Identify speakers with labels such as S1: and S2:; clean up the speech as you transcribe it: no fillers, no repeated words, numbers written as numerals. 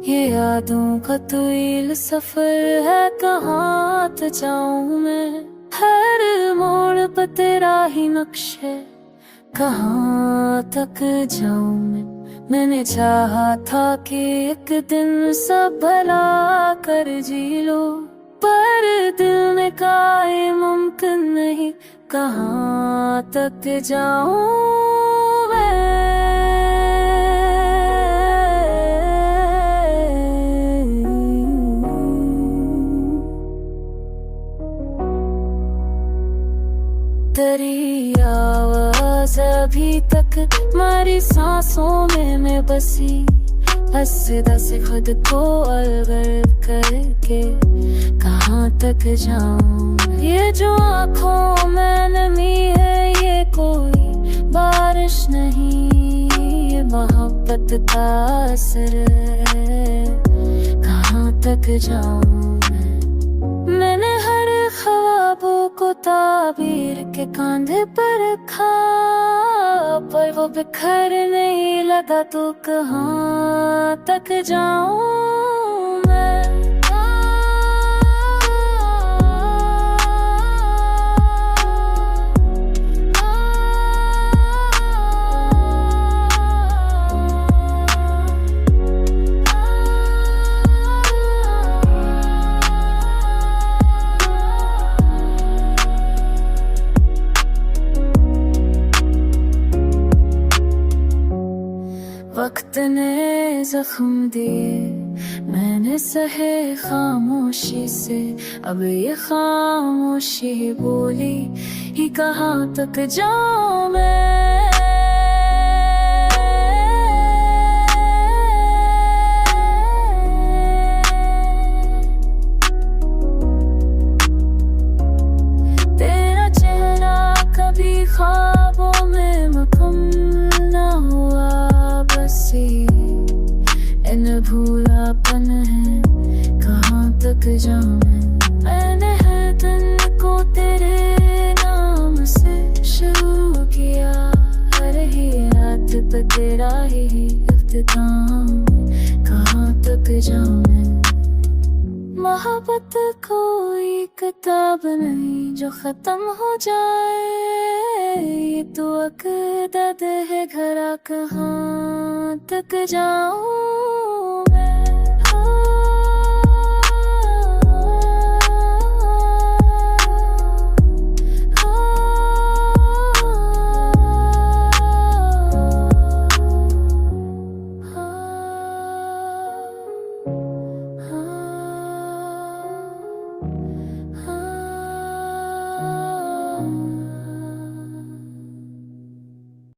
S1: ये यादों का तवील सफर है, कहाँ तक जाऊं मैं। हर मोड़ पर तेरा ही नक्श है, कहाँ तक जाऊं मैं। मैंने चाहा था कि एक दिन सब भला कर जी लो, पर दिल ने कहा ये मुमकिन नहीं, कहाँ तक जाऊं मैं। तेरी आवाज़ अभी तक हमारी सांसों में मैं बसी, हंसदा से खुद को अलग करके कहाँ तक जाऊं। ये जो आँखों में नमी है, ये कोई बारिश नहीं, ये मोहब्बत का असर है, कहाँ तक जाऊं मैं। मैंने हर ख्वाबों को ताबीर के कांधे पर रखा, पर वो बिखर नहीं लगा तो कहाँ तक जाऊं मैं। वक्त ने जख्म दिए, मैंने सहे खामोशी से, अब ये खामोशी बोली ही कहाँ तक जाऊं मैं। तेरा चेहरा कभी ख्वाबों में मुकम्मल ना हुआ, इन भूलापन है, कहाँ तक जाऊं मैं। मैंने हर दिन को तेरे नाम से शुरू किया, हर ही रात पे तेरा ही इख्तिताम, कहाँ तक जाऊं मैं। मोहब्बत कोई किताब नहीं जो खत्म हो जाए, ये तो अक़ीदत है घरा, कहाँ तक जाऊं।